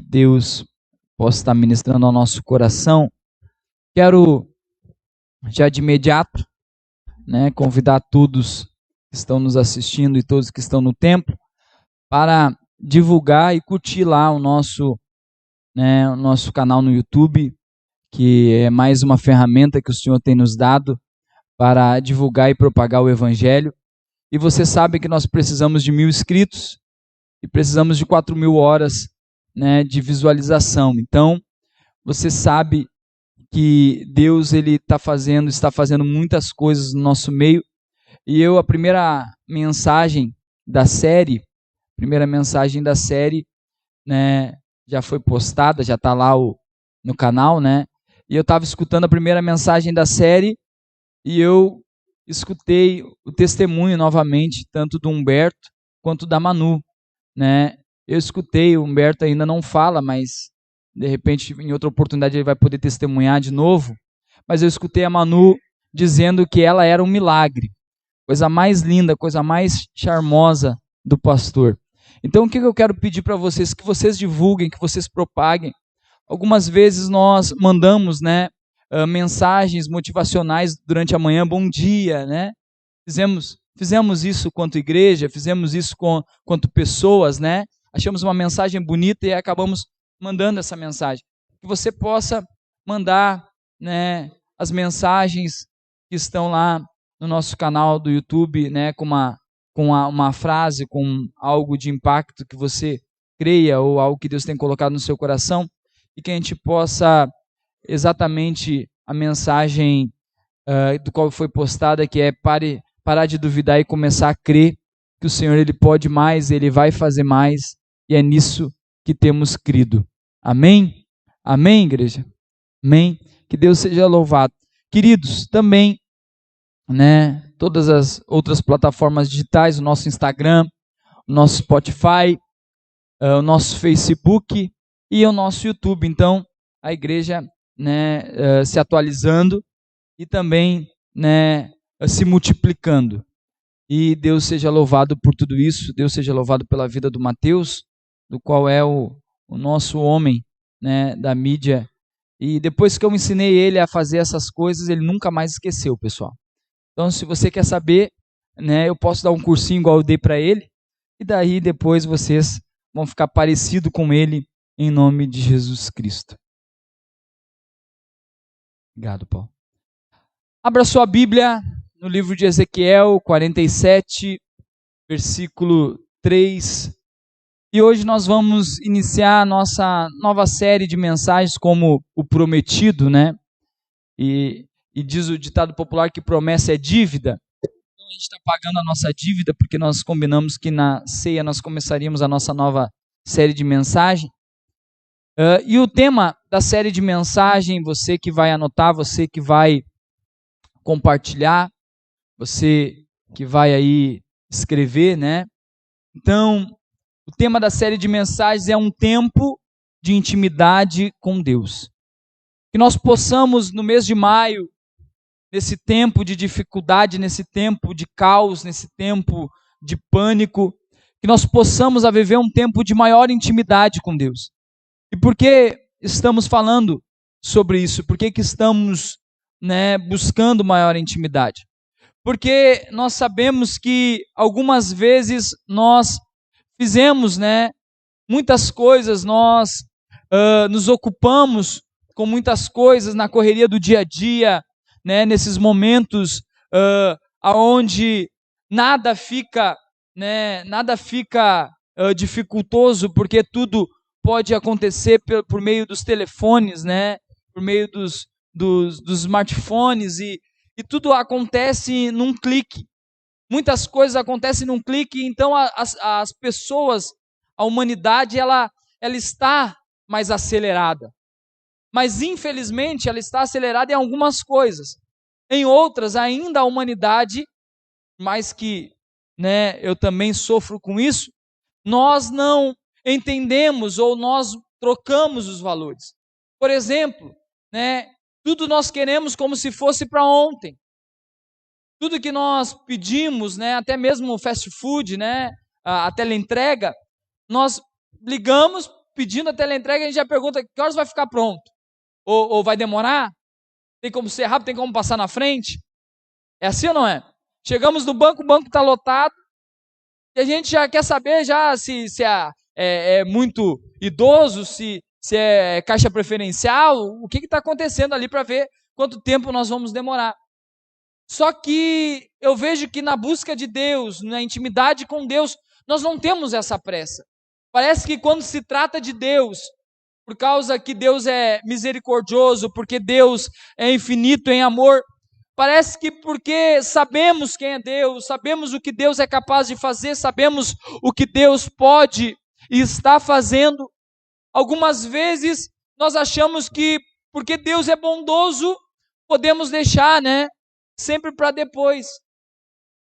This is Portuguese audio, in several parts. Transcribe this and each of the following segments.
Deus possa estar ministrando ao nosso coração. Quero já de imediato, convidar todos que estão nos assistindo e todos que estão no templo para divulgar e curtir lá o nosso canal no YouTube, que é mais uma ferramenta que o Senhor tem nos dado para divulgar e propagar o Evangelho. E você sabe que nós precisamos de 1.000 inscritos e precisamos de 4.000 horas de visualização. Então, você sabe que Deus está fazendo muitas coisas no nosso meio. E a primeira mensagem da série, já foi postada, já está lá no canal, E eu estava escutando a primeira mensagem da série e eu escutei o testemunho novamente, tanto do Humberto quanto da Manu, Eu escutei, o Humberto ainda não fala, mas de repente em outra oportunidade ele vai poder testemunhar de novo. Mas eu escutei a Manu dizendo que ela era um milagre, coisa mais linda, coisa mais charmosa do pastor. Então o que eu quero pedir para vocês? Que vocês divulguem, que vocês propaguem. Algumas vezes nós mandamos, mensagens motivacionais durante a manhã, bom dia, Fizemos isso quanto igreja, fizemos isso quanto pessoas, Achamos uma mensagem bonita e acabamos mandando essa mensagem. Que você possa mandar, as mensagens que estão lá no nosso canal do YouTube, com uma frase, com algo de impacto que você creia ou algo que Deus tem colocado no seu coração, e que a gente possa, exatamente a mensagem do qual foi postada, que é parar de duvidar e começar a crer que o Senhor ele pode mais, Ele vai fazer mais, e é nisso que temos crido. Amém? Amém, igreja? Amém? Que Deus seja louvado. Queridos, também, todas as outras plataformas digitais, o nosso Instagram, o nosso Spotify, o nosso Facebook e o nosso YouTube. Então, a igreja se atualizando e também se multiplicando. E Deus seja louvado por tudo isso. Deus seja louvado pela vida do Mateus, do qual é o nosso homem da mídia. E depois que eu ensinei ele a fazer essas coisas, ele nunca mais esqueceu, pessoal. Então, se você quer saber, eu posso dar um cursinho igual eu dei para ele, e daí depois vocês vão ficar parecido com ele, em nome de Jesus Cristo. Obrigado, Paulo. Abra sua Bíblia no livro de Ezequiel 47, versículo 3. E hoje nós vamos iniciar a nossa nova série de mensagens como o prometido, E diz o ditado popular que promessa é dívida. Então a gente está pagando a nossa dívida porque nós combinamos que na ceia nós começaríamos a nossa nova série de mensagem. E o tema da série de mensagem, você que vai anotar, você que vai compartilhar, você que vai aí escrever, Então, o tema da série de mensagens é um tempo de intimidade com Deus. Que nós possamos, no mês de maio, nesse tempo de dificuldade, nesse tempo de caos, nesse tempo de pânico, que nós possamos viver um tempo de maior intimidade com Deus. E por que estamos falando sobre isso? Por que estamos buscando maior intimidade? Porque nós sabemos que algumas vezes nós fizemos muitas coisas, nós nos ocupamos com muitas coisas na correria do dia a dia, nesses momentos onde nada fica dificultoso, porque tudo pode acontecer por meio dos telefones, por meio dos smartphones, e tudo acontece num clique. Muitas coisas acontecem num clique, então as pessoas, a humanidade, ela está mais acelerada. Mas, infelizmente, ela está acelerada em algumas coisas. Em outras, ainda a humanidade, mais que eu também sofro com isso, nós não entendemos ou nós trocamos os valores. Por exemplo, tudo nós queremos como se fosse para ontem. Tudo que nós pedimos, até mesmo o fast food, a teleentrega, nós ligamos, pedindo a teleentrega, a gente já pergunta que horas vai ficar pronto? Ou vai demorar? Tem como ser rápido? Tem como passar na frente? É assim ou não é? Chegamos no banco, o banco está lotado, e a gente já quer saber já se é muito idoso, se é caixa preferencial, o que está acontecendo ali para ver quanto tempo nós vamos demorar. Só que eu vejo que na busca de Deus, na intimidade com Deus, nós não temos essa pressa. Parece que quando se trata de Deus, por causa que Deus é misericordioso, porque Deus é infinito em amor, parece que porque sabemos quem é Deus, sabemos o que Deus é capaz de fazer, sabemos o que Deus pode e está fazendo, algumas vezes nós achamos que porque Deus é bondoso, podemos deixar, sempre para depois.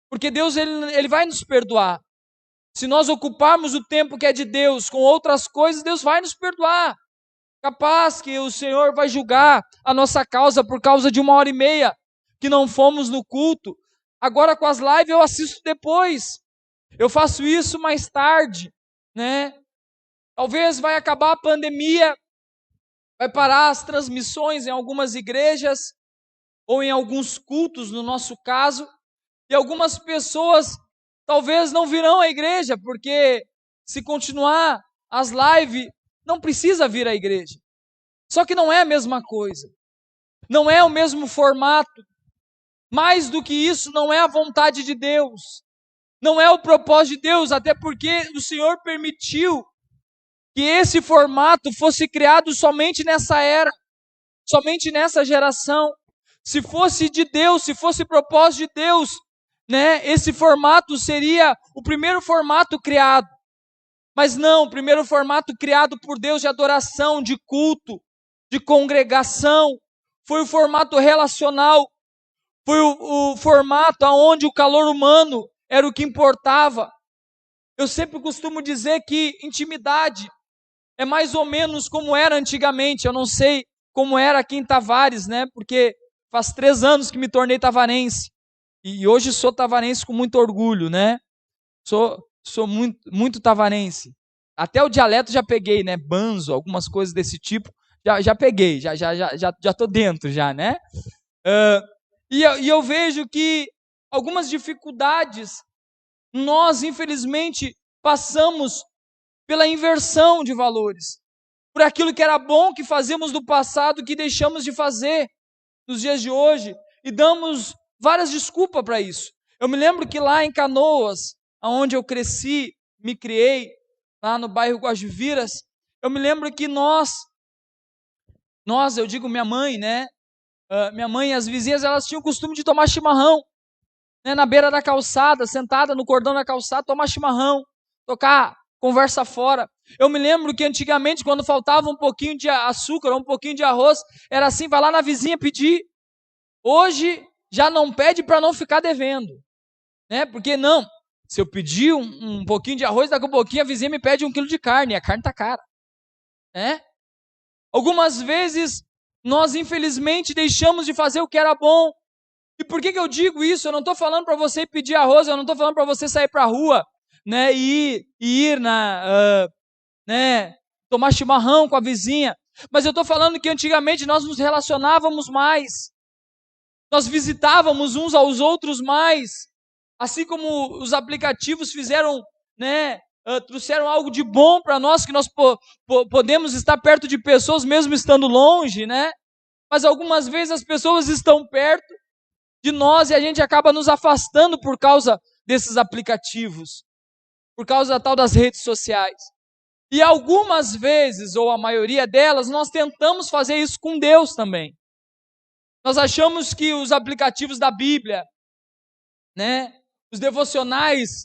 Porque Deus ele vai nos perdoar. Se nós ocuparmos o tempo que é de Deus com outras coisas, Deus vai nos perdoar. Capaz que o Senhor vai julgar a nossa causa por causa de 1h30 que não fomos no culto. Agora com as lives eu assisto depois. Eu faço isso mais tarde, Talvez vai acabar a pandemia, vai parar as transmissões em algumas igrejas, ou em alguns cultos, no nosso caso, e algumas pessoas talvez não virão à igreja, porque se continuar as lives, não precisa vir à igreja. Só que não é a mesma coisa, não é o mesmo formato. Mais do que isso, não é a vontade de Deus, não é o propósito de Deus, até porque o Senhor permitiu que esse formato fosse criado somente nessa era, somente nessa geração. Se fosse de Deus, se fosse propósito de Deus, esse formato seria o primeiro formato criado. Mas não, o primeiro formato criado por Deus de adoração, de culto, de congregação, foi o formato relacional, foi o formato onde o calor humano era o que importava. Eu sempre costumo dizer que intimidade é mais ou menos como era antigamente. Eu não sei como era aqui em Tavares, porque faz 3 anos que me tornei tavarense. E hoje sou tavarense com muito orgulho, Sou muito, muito tavarense. Até o dialeto já peguei, Banzo, algumas coisas desse tipo. Já peguei, já tô dentro, E eu vejo que algumas dificuldades nós, infelizmente, passamos pela inversão de valores, por aquilo que era bom que fazíamos no passado, que deixamos de fazer nos dias de hoje, e damos várias desculpas para isso. Eu me lembro que lá em Canoas, onde eu cresci, me criei, lá no bairro Guajuviras, eu me lembro que eu digo minha mãe, minha mãe e as vizinhas, elas tinham o costume de tomar chimarrão, na beira da calçada, sentada no cordão da calçada, tomar chimarrão, tocar conversa fora. Eu me lembro que antigamente, quando faltava um pouquinho de açúcar ou um pouquinho de arroz, era assim, vai lá na vizinha pedir. Hoje, já não pede para não ficar devendo, porque não, se eu pedir um pouquinho de arroz, daqui a pouquinho a vizinha me pede 1 quilo de carne, e a carne está cara, Algumas vezes, nós infelizmente deixamos de fazer o que era bom. E por que eu digo isso? Eu não estou falando para você pedir arroz, eu não estou falando para você sair para a rua, e ir tomar chimarrão com a vizinha. Mas eu estou falando que antigamente nós nos relacionávamos mais, nós visitávamos uns aos outros mais, assim como os aplicativos fizeram, trouxeram algo de bom para nós, que nós podemos estar perto de pessoas mesmo estando longe, Mas algumas vezes as pessoas estão perto de nós e a gente acaba nos afastando por causa desses aplicativos, por causa da tal das redes sociais. E algumas vezes, ou a maioria delas, nós tentamos fazer isso com Deus também. Nós achamos que os aplicativos da Bíblia, os devocionais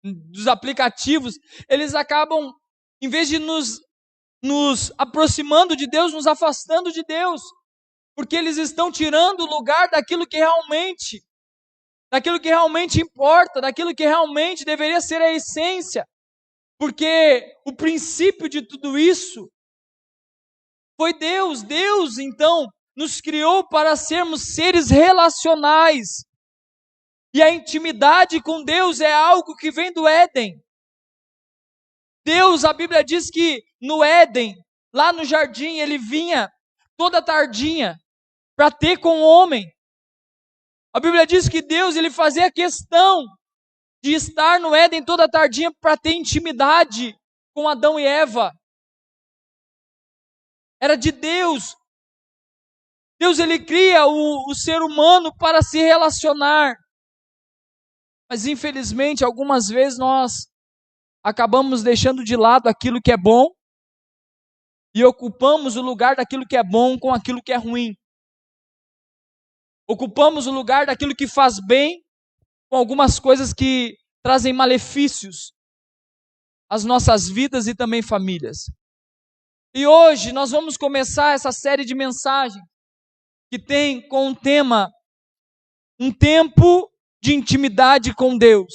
dos aplicativos, eles acabam, em vez de nos aproximando de Deus, nos afastando de Deus, porque eles estão tirando o lugar daquilo que realmente importa, daquilo que realmente deveria ser a essência, porque o princípio de tudo isso foi Deus. Deus, então, nos criou para sermos seres relacionais, e a intimidade com Deus é algo que vem do Éden. Deus, a Bíblia diz que no Éden, lá no jardim, ele vinha toda tardinha para ter com o homem. A Bíblia diz que Deus, ele fazia questão de estar no Éden toda tardinha para ter intimidade com Adão e Eva. Era de Deus. Deus, ele cria o ser humano para se relacionar. Mas infelizmente, algumas vezes nós acabamos deixando de lado aquilo que é bom e ocupamos o lugar daquilo que é bom com aquilo que é ruim. Ocupamos o lugar daquilo que faz bem com algumas coisas que trazem malefícios às nossas vidas e também famílias. E hoje nós vamos começar essa série de mensagens que tem com o tema um tempo de intimidade com Deus.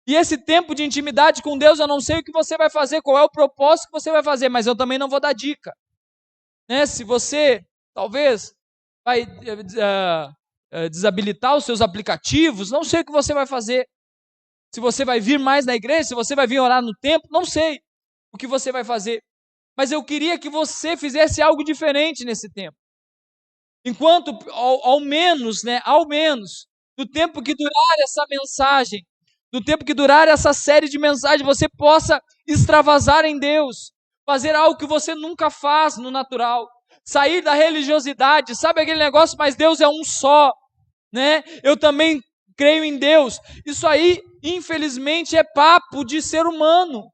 E esse tempo de intimidade com Deus, eu não sei o que você vai fazer, qual é o propósito que você vai fazer, mas eu também não vou dar dica. Se você, talvez, vai desabilitar os seus aplicativos, não sei o que você vai fazer. Se você vai vir mais na igreja, se você vai vir orar no templo, não sei o que você vai fazer. Mas eu queria que você fizesse algo diferente nesse tempo. Enquanto, ao menos, do tempo que durar essa mensagem, do tempo que durar essa série de mensagens, você possa extravasar em Deus, fazer algo que você nunca faz no natural, sair da religiosidade, sabe aquele negócio, mas Deus é um só, Eu também creio em Deus. Isso aí, infelizmente, é papo de ser humano,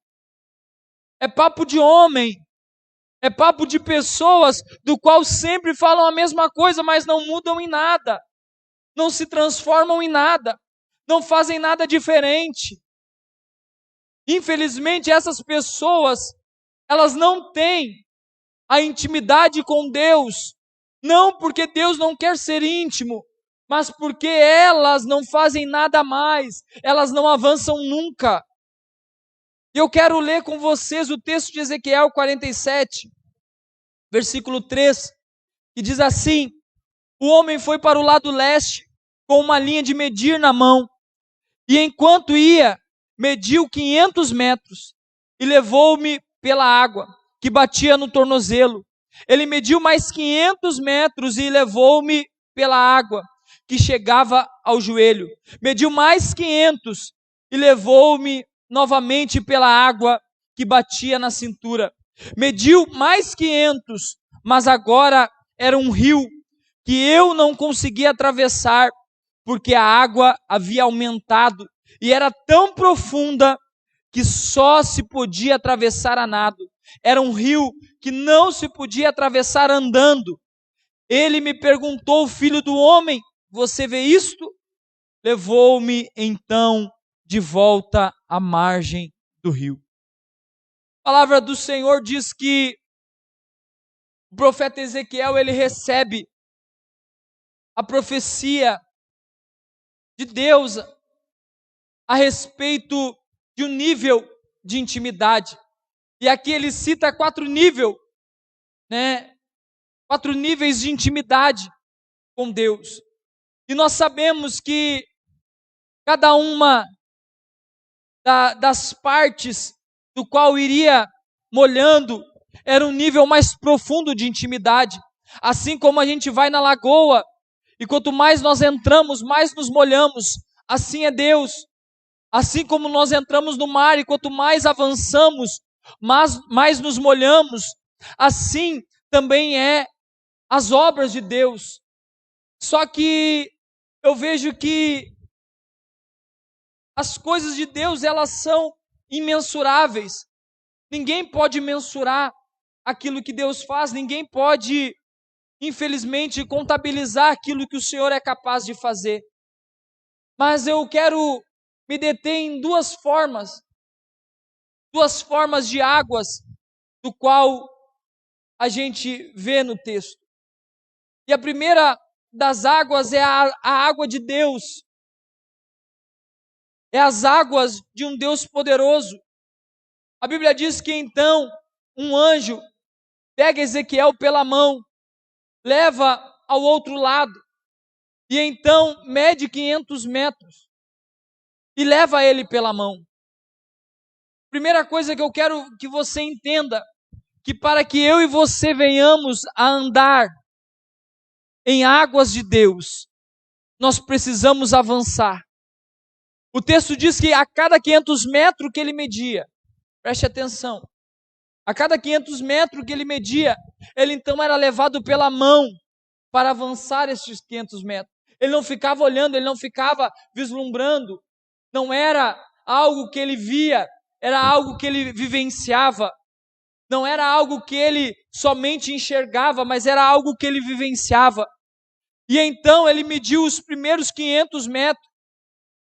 é papo de homem, é papo de pessoas do qual sempre falam a mesma coisa, mas não mudam em nada, não se transformam em nada, não fazem nada diferente. Infelizmente, essas pessoas, elas não têm a intimidade com Deus, não porque Deus não quer ser íntimo, mas porque elas não fazem nada mais, elas não avançam nunca. E eu quero ler com vocês o texto de Ezequiel 47, versículo 3, que diz assim: o homem foi para o lado leste com uma linha de medir na mão, e enquanto ia, mediu 500 metros e levou-me pela água que batia no tornozelo. Ele mediu mais 500 metros e levou-me pela água que chegava ao joelho. Mediu mais 500 e levou-me novamente pela água que batia na cintura. Mediu mais 500, mas agora era um rio que eu não conseguia atravessar, porque a água havia aumentado e era tão profunda que só se podia atravessar a nado. Era um rio que não se podia atravessar andando. Ele me perguntou: filho do homem, você vê isto? Levou-me então de volta à margem do rio. A palavra do Senhor diz que o profeta Ezequiel, ele recebe a profecia de Deus a respeito de um nível de intimidade. E aqui ele cita 4 níveis, 4 níveis de intimidade com Deus. E nós sabemos que cada uma das partes do qual iria molhando era um nível mais profundo de intimidade. Assim como a gente vai na lagoa e quanto mais nós entramos, mais nos molhamos. Assim é Deus. Assim como nós entramos no mar e quanto mais avançamos, mais nos molhamos, assim também é as obras de Deus. Só que eu vejo que as coisas de Deus, elas são imensuráveis. Ninguém pode mensurar aquilo que Deus faz, ninguém pode, infelizmente, contabilizar aquilo que o Senhor é capaz de fazer. Mas eu quero me deter em 2 formas de águas, do qual a gente vê no texto. E a primeira das águas é a água de Deus. É as águas de um Deus poderoso. A Bíblia diz que então um anjo pega Ezequiel pela mão, leva ao outro lado, e então mede 500 metros e leva ele pela mão. Primeira coisa que eu quero que você entenda, que para que eu e você venhamos a andar em águas de Deus, nós precisamos avançar. O texto diz que a cada 500 metros que ele media, preste atenção, a cada 500 metros que ele media, ele então era levado pela mão para avançar esses 500 metros. Ele não ficava olhando, ele não ficava vislumbrando, não era algo que ele via, era algo que ele vivenciava. Não era algo que ele somente enxergava, mas era algo que ele vivenciava. E então ele mediu os primeiros 500 metros.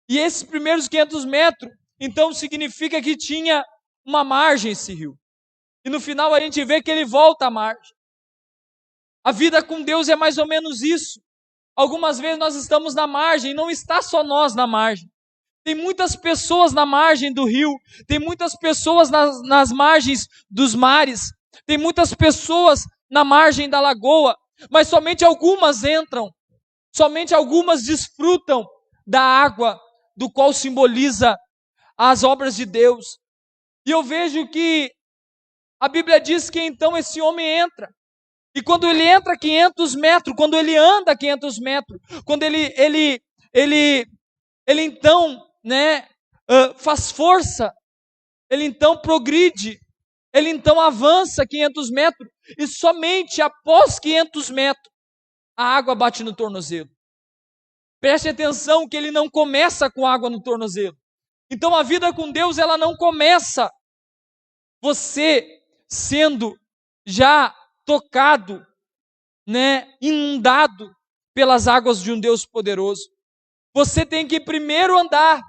E esses primeiros 500 metros, então significa que tinha uma margem esse rio. E no final a gente vê que ele volta à margem. A vida com Deus é mais ou menos isso. Algumas vezes nós estamos na margem, e não está só nós na margem. Tem muitas pessoas na margem do rio, tem muitas pessoas nas margens dos mares, tem muitas pessoas na margem da lagoa, mas somente algumas entram, somente algumas desfrutam da água, do qual simboliza as obras de Deus. E eu vejo que a Bíblia diz que então esse homem entra, e quando ele entra 500 metros, quando ele anda 500 metros, quando ele então faz força, ele então progride, ele então avança 500 metros, e somente após 500 metros, a água bate no tornozelo. Preste atenção que ele não começa com água no tornozelo. Então a vida com Deus, ela não começa você sendo já tocado, inundado pelas águas de um Deus poderoso. Você tem que primeiro andar.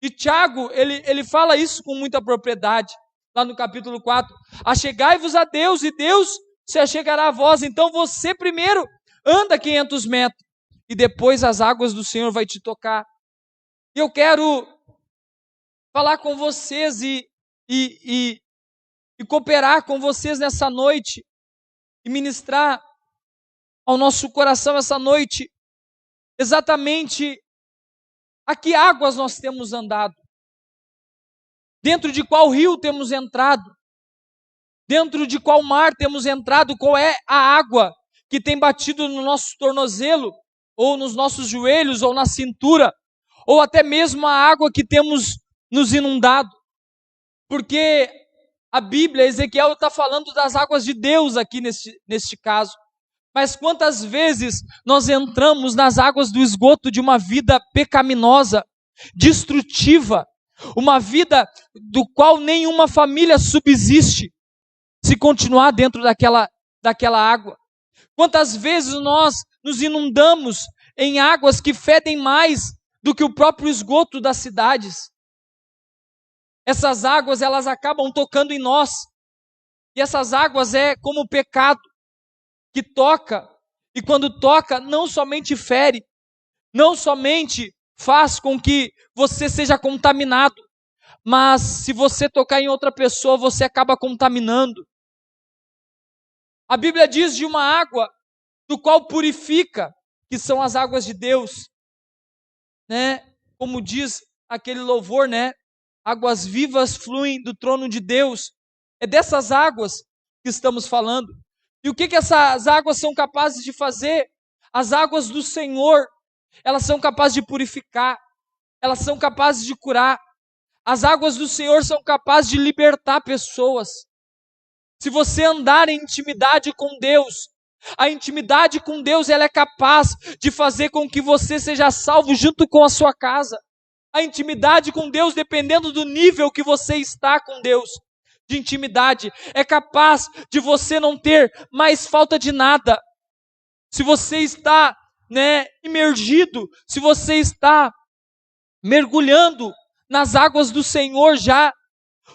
E Tiago, ele fala isso com muita propriedade, lá no capítulo 4. Achegai-vos a Deus, e Deus se achegará a vós. Então você primeiro anda 500 metros, e depois as águas do Senhor vai te tocar. E eu quero falar com vocês e cooperar com vocês nessa noite, e ministrar ao nosso coração essa noite, exatamente a que águas nós temos andado, dentro de qual rio temos entrado, dentro de qual mar temos entrado, qual é a água que tem batido no nosso tornozelo, ou nos nossos joelhos, ou na cintura, ou até mesmo a água que temos nos inundado. Porque a Bíblia, Ezequiel está falando das águas de Deus aqui neste caso. Mas quantas vezes nós entramos nas águas do esgoto de uma vida pecaminosa, destrutiva, uma vida do qual nenhuma família subsiste se continuar dentro daquela água. Quantas vezes nós nos inundamos em águas que fedem mais do que o próprio esgoto das cidades. Essas águas, elas acabam tocando em nós. E essas águas é como o pecado, que toca, e quando toca, não somente fere, não somente faz com que você seja contaminado, mas se você tocar em outra pessoa, você acaba contaminando. A Bíblia diz de uma água do qual purifica, que são as águas de Deus, como diz aquele louvor, águas vivas fluem do trono de Deus. É dessas águas que estamos falando. E o que essas águas são capazes de fazer? As águas do Senhor, elas são capazes de purificar, elas são capazes de curar. As águas do Senhor são capazes de libertar pessoas. Se você andar em intimidade com Deus, a intimidade com Deus, ela é capaz de fazer com que você seja salvo junto com a sua casa. A intimidade com Deus, dependendo do nível que você está com Deus, de intimidade, é capaz de você não ter mais falta de nada. Se você está, imergido, se você está mergulhando nas águas do Senhor já,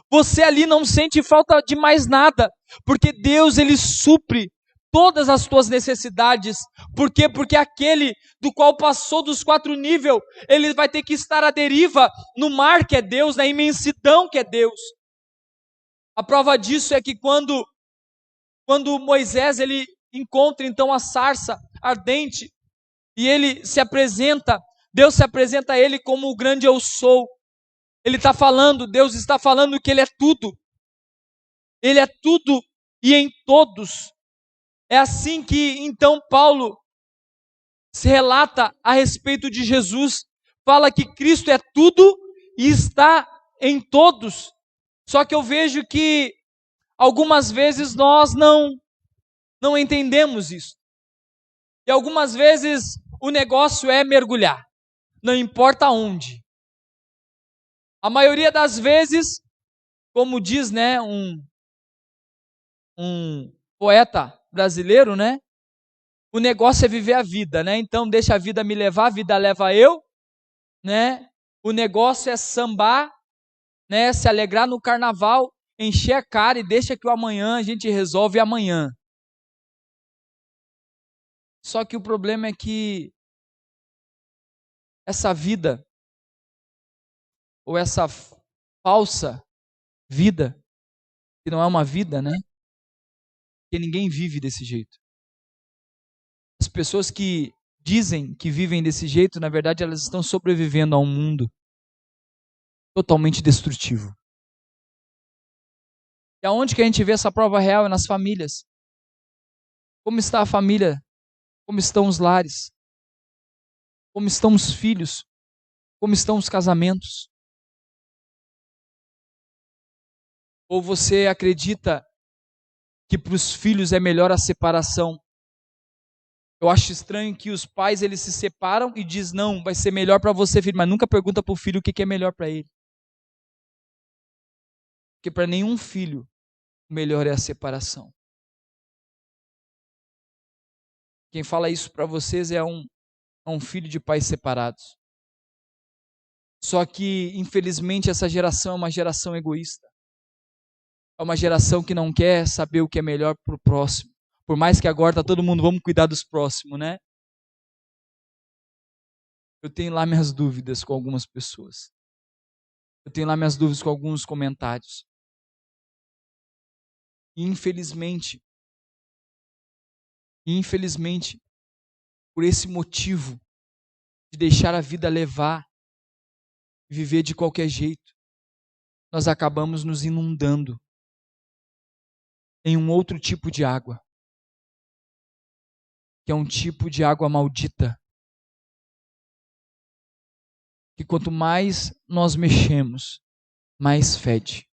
você ali não sente falta de mais nada, porque Deus, Ele supre todas as tuas necessidades. Por quê? Porque aquele do qual passou dos 4 níveis, ele vai ter que estar à deriva no mar que é Deus, na imensidão que é Deus. A prova disso é que quando Moisés ele encontra então a sarça ardente, e ele se apresenta, Deus se apresenta a ele como o grande eu sou. Ele está falando, Deus está falando que Ele é tudo. Ele é tudo e em todos. É assim que então Paulo se relata a respeito de Jesus. Fala que Cristo é tudo e está em todos. Só que eu vejo que algumas vezes nós não entendemos isso. E algumas vezes o negócio é mergulhar, não importa onde. A maioria das vezes, como diz, né, um poeta brasileiro, né, o negócio é viver a vida, né? Então deixa a vida me levar, a vida leva eu, né? O negócio é sambar, né, se alegrar no carnaval, encher a cara e deixa que o amanhã a gente resolve amanhã. Só que o problema é que essa vida, ou essa falsa vida, que não é uma vida, né? Que ninguém vive desse jeito. As pessoas que dizem que vivem desse jeito, na verdade, elas estão sobrevivendo a um mundo totalmente destrutivo. E aonde que a gente vê essa prova real? É nas famílias. Como está a família? Como estão os lares? Como estão os filhos? Como estão os casamentos? Ou você acredita que para os filhos é melhor a separação? Eu acho estranho que os pais eles se separam e diz não, vai ser melhor para você, filho, mas nunca pergunta para o filho o que é melhor para ele. Porque para nenhum filho o melhor é a separação. Quem fala isso para vocês é um filho de pais separados. Só que, infelizmente, essa geração é uma geração egoísta. É uma geração que não quer saber o que é melhor para o próximo. Por mais que agora está todo mundo, vamos cuidar dos próximos, né? Eu tenho lá minhas dúvidas com algumas pessoas. Eu tenho lá minhas dúvidas com alguns comentários. E infelizmente, por esse motivo de deixar a vida levar, viver de qualquer jeito, nós acabamos nos inundando em um outro tipo de água, que é um tipo de água maldita, que quanto mais nós mexemos, mais fede.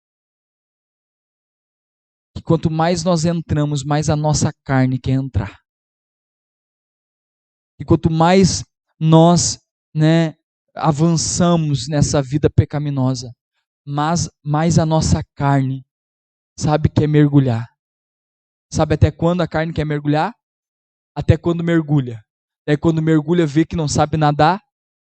Que quanto mais nós entramos, mais a nossa carne quer entrar. E quanto mais nós, né, avançamos nessa vida pecaminosa, mais a nossa carne sabe que é mergulhar. Sabe até quando a carne quer mergulhar? Até quando mergulha. Daí quando mergulha, vê que não sabe nadar,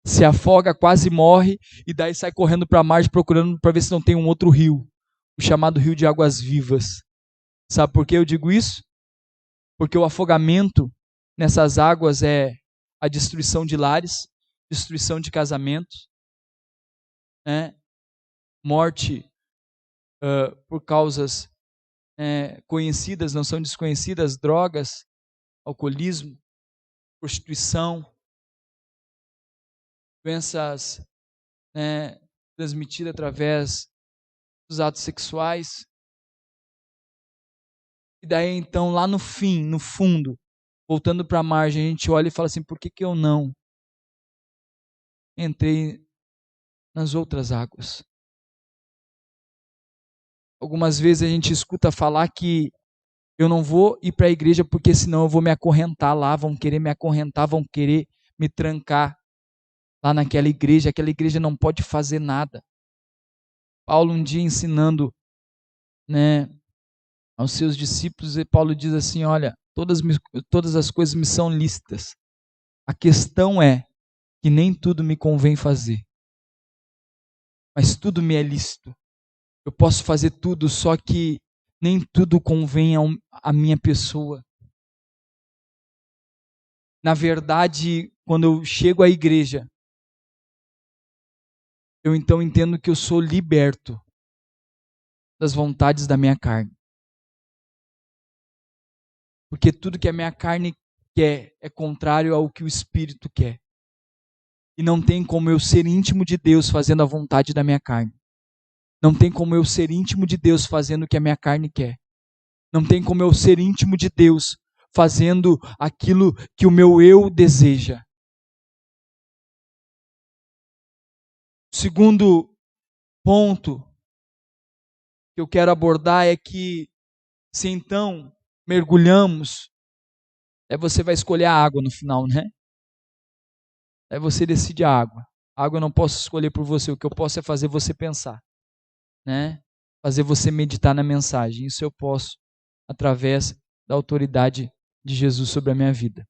se afoga, quase morre, e daí sai correndo para a margem procurando para ver se não tem um outro rio, o chamado rio de águas vivas. Sabe por que eu digo isso? Porque o afogamento nessas águas é a destruição de lares, destruição de casamentos, né? Morte por causas conhecidas, não são desconhecidas, drogas, alcoolismo, prostituição, doenças transmitidas através dos atos sexuais. E daí então lá no fim, no fundo, voltando para a margem, a gente olha e fala assim, por que eu não entrei nas outras águas? Algumas vezes a gente escuta falar que eu não vou ir para a igreja porque senão eu vou me acorrentar lá, vão querer me acorrentar, vão querer me trancar lá naquela igreja, aquela igreja não pode fazer nada. Paulo um dia ensinando, né, aos seus discípulos, e Paulo diz assim, olha, todas as coisas me são lícitas. A questão é que nem tudo me convém fazer, mas tudo me é lícito. Eu posso fazer tudo, só que nem tudo convém à minha pessoa. Na verdade, quando eu chego à igreja, eu então entendo que eu sou liberto das vontades da minha carne. Porque tudo que a minha carne quer é contrário ao que o Espírito quer. E não tem como eu ser íntimo de Deus fazendo a vontade da minha carne. Não tem como eu ser íntimo de Deus fazendo o que a minha carne quer. Não tem como eu ser íntimo de Deus fazendo aquilo que o meu eu deseja. O segundo ponto que eu quero abordar é que, se então mergulhamos, você vai escolher a água no final, né? Aí você decide a água. A água eu não posso escolher por você, o que eu posso é fazer você pensar, né? Fazer você meditar na mensagem. Isso eu posso através da autoridade de Jesus sobre a minha vida.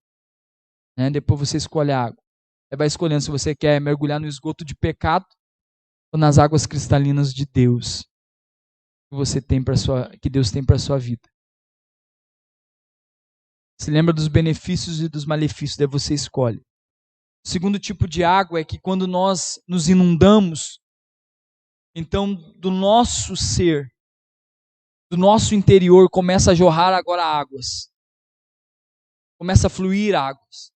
Né? Depois você escolhe a água. Você vai escolhendo se você quer mergulhar no esgoto de pecado ou nas águas cristalinas de Deus que Deus tem para a sua vida. Se lembra dos benefícios e dos malefícios, daí você escolhe. O segundo tipo de água é que quando nós nos inundamos, então do nosso ser, do nosso interior começa a jorrar agora águas. Começa a fluir águas.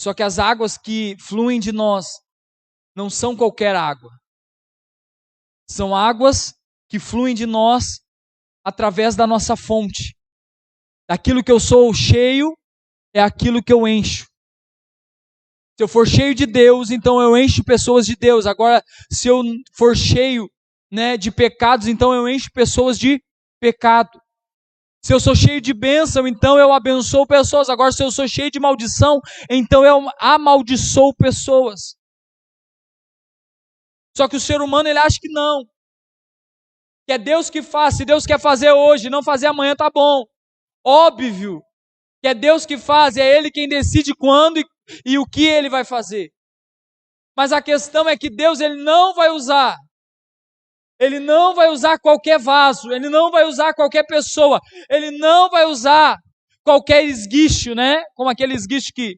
Só que as águas que fluem de nós não são qualquer água. São águas que fluem de nós através da nossa fonte. Daquilo que eu sou cheio, é aquilo que eu encho. Se eu for cheio de Deus, então eu encho pessoas de Deus. Agora, se eu for cheio, de pecados, então eu encho pessoas de pecado. Se eu sou cheio de bênção, então eu abençoo pessoas. Agora, se eu sou cheio de maldição, então eu amaldiçoo pessoas. Só que o ser humano, ele acha que não. Que é Deus que faz. Se Deus quer fazer hoje, não fazer amanhã, tá bom. Óbvio que é Deus que faz, é Ele quem decide quando e o que Ele vai fazer. Mas a questão é que Deus, Ele não vai usar qualquer vaso, Ele não vai usar qualquer pessoa, Ele não vai usar qualquer esguicho, como aquele esguicho que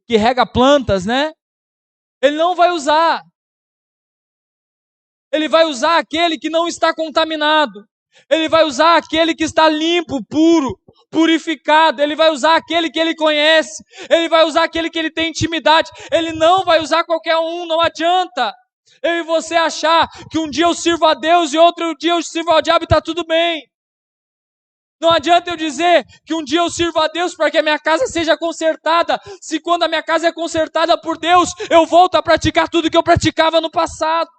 rega plantas, Ele não vai usar. Ele vai usar aquele que não está contaminado. Ele vai usar aquele que está limpo, puro, purificado. Ele vai usar aquele que ele conhece. Ele vai usar aquele que ele tem intimidade. Ele não vai usar qualquer um, não adianta eu e você achar que um dia eu sirvo a Deus e outro dia eu sirvo ao diabo e está tudo bem. Não adianta eu dizer que um dia eu sirvo a Deus para que a minha casa seja consertada, se quando a minha casa é consertada por Deus, eu volto a praticar tudo que eu praticava no passado.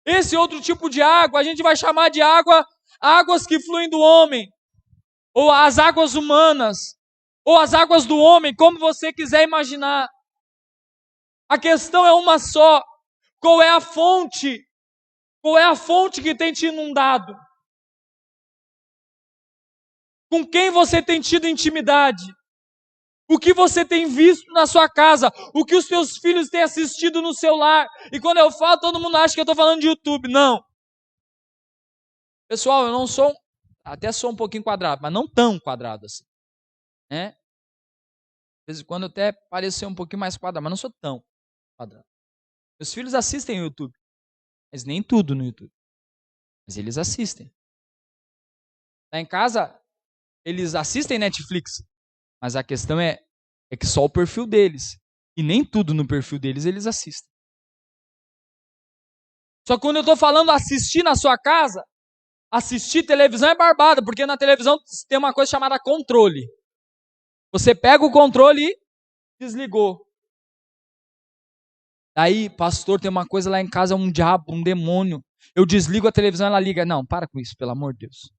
Esse outro tipo de água, a gente vai chamar de águas que fluem do homem, ou as águas humanas, ou as águas do homem, como você quiser imaginar. A questão é uma só: qual é a fonte? Qual é a fonte que tem te inundado? Com quem você tem tido intimidade? O que você tem visto na sua casa? O que os seus filhos têm assistido no seu lar? E quando eu falo, todo mundo acha que eu estou falando de YouTube. Não. Pessoal, eu não sou, até sou um pouquinho quadrado, mas não tão quadrado assim. De vez em quando eu até pareço ser um pouquinho mais quadrado, mas não sou tão quadrado. Meus filhos assistem o YouTube, mas nem tudo no YouTube. Mas eles assistem. Lá em casa, eles assistem Netflix, mas a questão é que só o perfil deles, e nem tudo no perfil deles eles assistem. Só que quando eu estou falando assistir na sua casa, assistir televisão é barbada, porque na televisão tem uma coisa chamada controle. Você pega o controle e desligou. Aí, pastor, tem uma coisa lá em casa, um diabo, um demônio. Eu desligo a televisão, ela liga. Não, para com isso, pelo amor de Deus.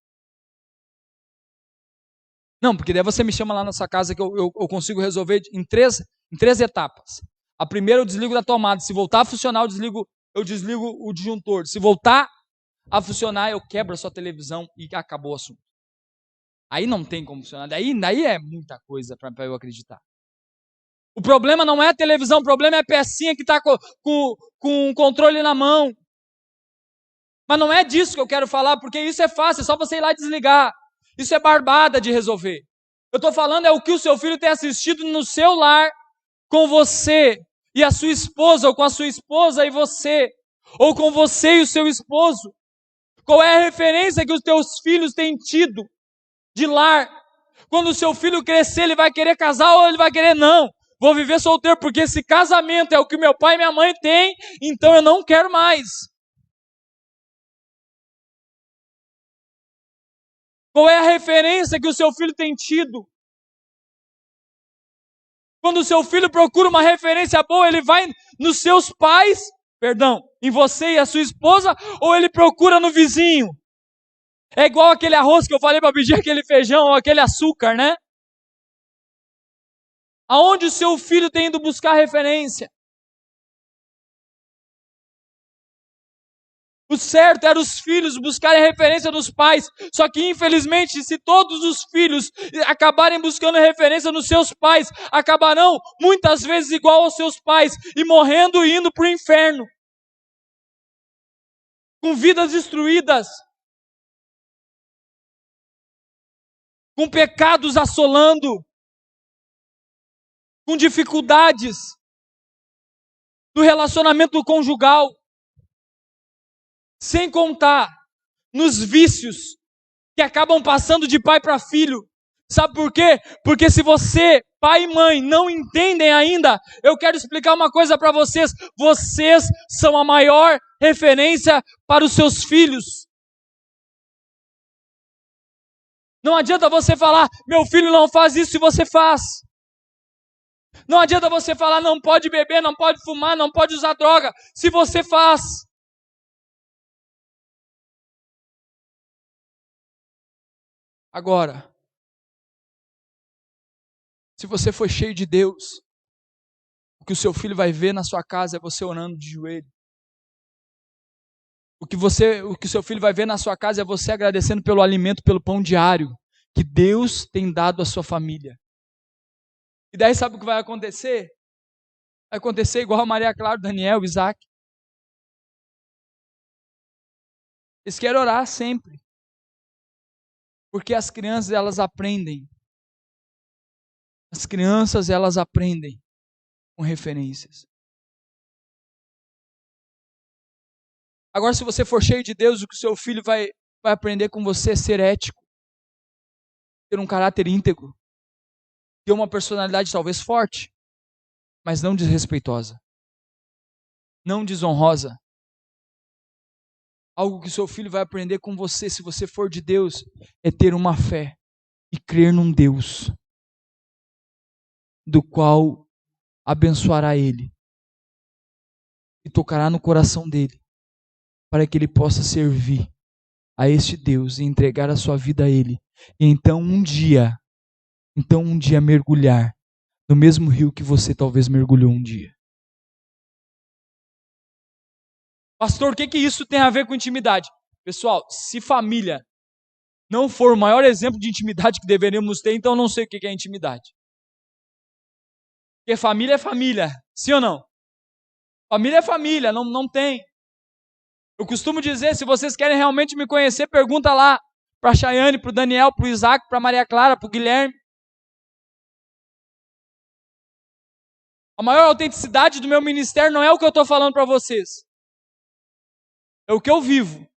Não, porque daí você me chama lá na sua casa que eu consigo resolver em três etapas. A primeira eu desligo da tomada. Se voltar a funcionar, eu desligo o disjuntor. Se voltar a funcionar, eu quebro a sua televisão e acabou o assunto. Aí não tem como funcionar. Daí é muita coisa para eu acreditar. O problema não é a televisão, o problema é a pecinha que está com o controle na mão. Mas não é disso que eu quero falar, porque isso é fácil, é só você ir lá e desligar. Isso é barbada de resolver. Eu estou falando é o que o seu filho tem assistido no seu lar com você e a sua esposa, ou com a sua esposa e você, ou com você e o seu esposo. Qual é a referência que os teus filhos têm tido de lar? Quando o seu filho crescer, ele vai querer casar ou ele vai querer não. Vou viver solteiro porque esse casamento é o que meu pai e minha mãe têm, então eu não quero mais. Qual é a referência que o seu filho tem tido? Quando o seu filho procura uma referência boa, ele vai nos seus pais, em você e a sua esposa, ou ele procura no vizinho? É igual aquele arroz que eu falei para pedir, aquele feijão, ou aquele açúcar, né? Aonde o seu filho tem ido buscar referência? O certo era os filhos buscarem referência nos pais. Só que, infelizmente, se todos os filhos acabarem buscando referência nos seus pais, acabarão, muitas vezes, igual aos seus pais, e morrendo e indo para o inferno. Com vidas destruídas. Com pecados assolando. Com dificuldades. No relacionamento conjugal. Sem contar nos vícios que acabam passando de pai para filho. Sabe por quê? Porque se você, pai e mãe, não entendem ainda, eu quero explicar uma coisa para vocês. Vocês são a maior referência para os seus filhos. Não adianta você falar, meu filho não faz isso e você faz. Não adianta você falar, não pode beber, não pode fumar, não pode usar droga, se você faz. Agora, se você for cheio de Deus, o que o seu filho vai ver na sua casa é você orando de joelho. O que o seu filho vai ver na sua casa é você agradecendo pelo alimento, pelo pão diário que Deus tem dado à sua família. E daí sabe o que vai acontecer? Vai acontecer igual a Maria Clara, Daniel, Isaac. Eles querem orar sempre. Porque as crianças, elas aprendem. As crianças, elas aprendem com referências. Agora, se você for cheio de Deus, o que o seu filho vai aprender com você é ser ético. Ter um caráter íntegro. Ter uma personalidade talvez forte, mas não desrespeitosa. Não desonrosa. Algo que o seu filho vai aprender com você, se você for de Deus, é ter uma fé e crer num Deus do qual abençoará ele e tocará no coração dele para que ele possa servir a este Deus e entregar a sua vida a ele. E então um dia mergulhar no mesmo rio que você talvez mergulhou um dia. Pastor, o que isso tem a ver com intimidade? Pessoal, se família não for o maior exemplo de intimidade que deveríamos ter, então eu não sei o que é intimidade. Porque família é família, sim ou não? Família é família, não tem. Eu costumo dizer, se vocês querem realmente me conhecer, pergunta lá para a Chayane, para o Daniel, para o Isaac, para a Maria Clara, para o Guilherme. A maior autenticidade do meu ministério não é o que eu estou falando para vocês. É o que eu vivo.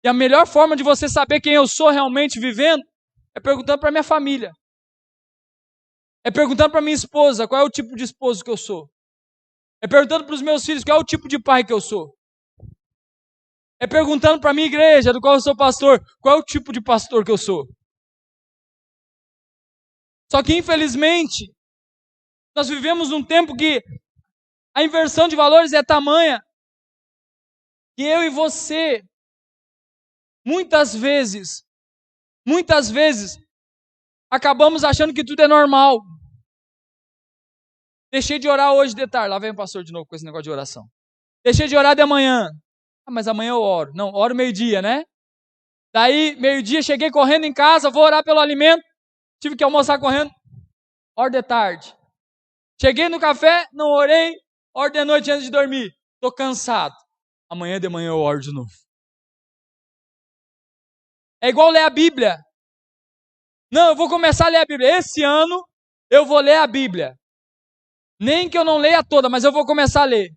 E a melhor forma de você saber quem eu sou realmente vivendo é perguntando para minha família. É perguntando para minha esposa qual é o tipo de esposo que eu sou. É perguntando para os meus filhos qual é o tipo de pai que eu sou. É perguntando para a minha igreja, do qual eu sou pastor, qual é o tipo de pastor que eu sou. Só que, infelizmente, nós vivemos num tempo que a inversão de valores é tamanha que eu e você, muitas vezes, acabamos achando que tudo é normal. Deixei de orar hoje de tarde. Lá vem o pastor de novo com esse negócio de oração. Deixei de orar de manhã. Mas amanhã eu oro. Não, oro meio-dia, né? Daí, meio-dia, cheguei correndo em casa, vou orar pelo alimento. Tive que almoçar correndo. Oro de tarde. Cheguei no café, não orei. Oro de noite antes de dormir. Estou cansado. Amanhã de manhã eu oro de novo. É igual ler a Bíblia. Não, eu vou começar a ler a Bíblia. Esse ano eu vou ler a Bíblia. Nem que eu não leia toda, mas eu vou começar a ler.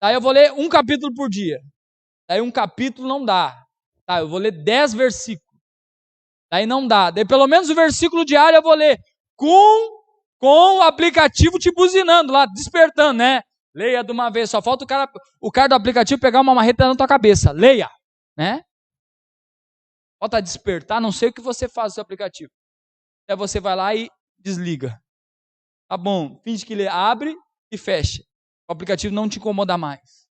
Daí eu vou ler um capítulo por dia. Daí um capítulo não dá. Tá, eu vou ler 10 versículos. Daí não dá. Daí pelo menos o versículo diário eu vou ler com o aplicativo te buzinando lá, despertando, né? Leia de uma vez. Só falta o cara do aplicativo pegar uma marreta na tua cabeça. Leia, né? Falta despertar, não sei o que você faz no seu aplicativo. Aí você vai lá e desliga. Tá bom, finge que lê, abre e fecha. O aplicativo não te incomoda mais.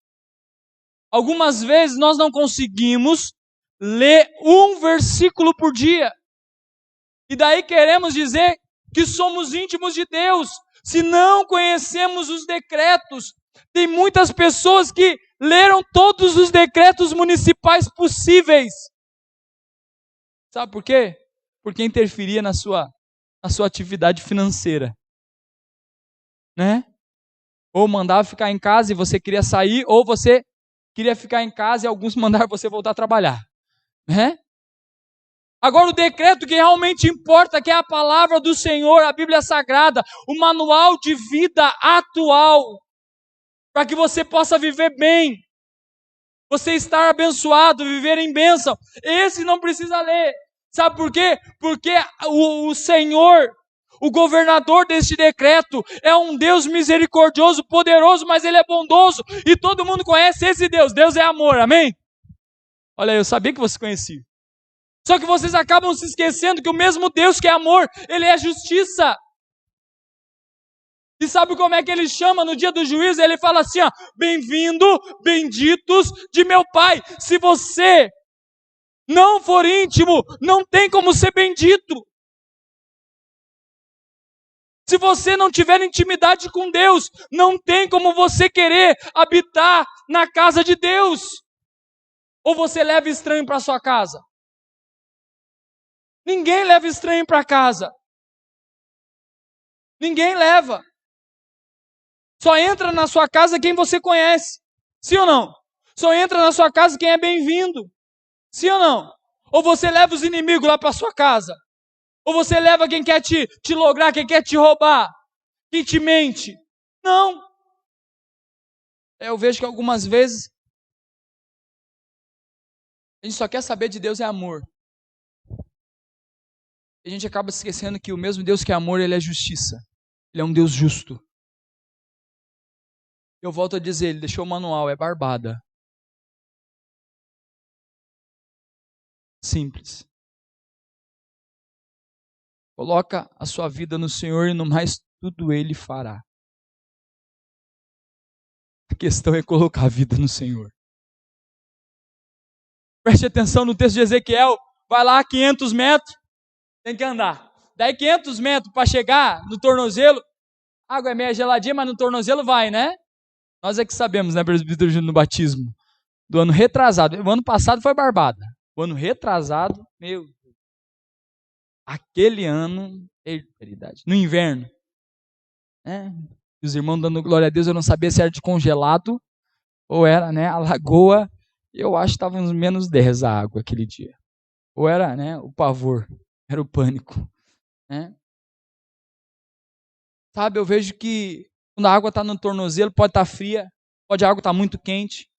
Algumas vezes nós não conseguimos ler um versículo por dia. E daí queremos dizer que somos íntimos de Deus. Se não conhecemos os decretos, tem muitas pessoas que leram todos os decretos municipais possíveis. Sabe por quê? Porque interferia na sua atividade financeira. Né? Ou mandava ficar em casa e você queria sair, ou você queria ficar em casa e alguns mandaram você voltar a trabalhar. Né? Agora o decreto que realmente importa, que é a palavra do Senhor, a Bíblia Sagrada, o manual de vida atual, para que você possa viver bem, você estar abençoado, viver em bênção. Esse não precisa ler. Sabe por quê? Porque o Senhor, o governador deste decreto, é um Deus misericordioso, poderoso, mas Ele é bondoso. E todo mundo conhece esse Deus. Deus é amor, amém? Olha, eu sabia que você conhecia. Só que vocês acabam se esquecendo que o mesmo Deus que é amor, Ele é justiça. E sabe como é que Ele chama no dia do juízo? Ele fala assim, ó, bem-vindo, benditos de meu Pai. Se você não for íntimo, não tem como ser bendito. Se você não tiver intimidade com Deus, não tem como você querer habitar na casa de Deus. Ou você leva estranho para sua casa? Ninguém leva estranho para casa. Ninguém leva. Só entra na sua casa quem você conhece. Sim ou não? Só entra na sua casa quem é bem-vindo. Sim ou não? Ou você leva os inimigos lá para sua casa? Ou você leva quem quer te lograr, quem quer te roubar? Quem te mente? Não. Eu vejo que algumas vezes a gente só quer saber de Deus é amor. A gente acaba se esquecendo que o mesmo Deus que é amor, Ele é justiça. Ele é um Deus justo. Eu volto a dizer, Ele deixou o manual, é barbada. Simples. Coloca a sua vida no Senhor e no mais tudo Ele fará. A questão é colocar a vida no Senhor. Preste atenção no texto de Ezequiel. Vai lá 500 metros, tem que andar. Daí 500 metros para chegar no tornozelo. A água é meio geladinha, mas no tornozelo vai, né? Nós é que sabemos, né, presbítero Júnior, no batismo. Do ano retrasado. O ano passado foi barbada. O ano retrasado, meu Deus. Aquele ano, no inverno. Né? Os irmãos dando glória a Deus, eu não sabia se era de congelado ou era, né, a lagoa. Eu acho que estava uns menos 10 a água aquele dia. Ou era, né, o pavor, era o pânico. Né? Sabe, eu vejo que quando a água está no tornozelo, pode estar fria, pode a água estar muito quente.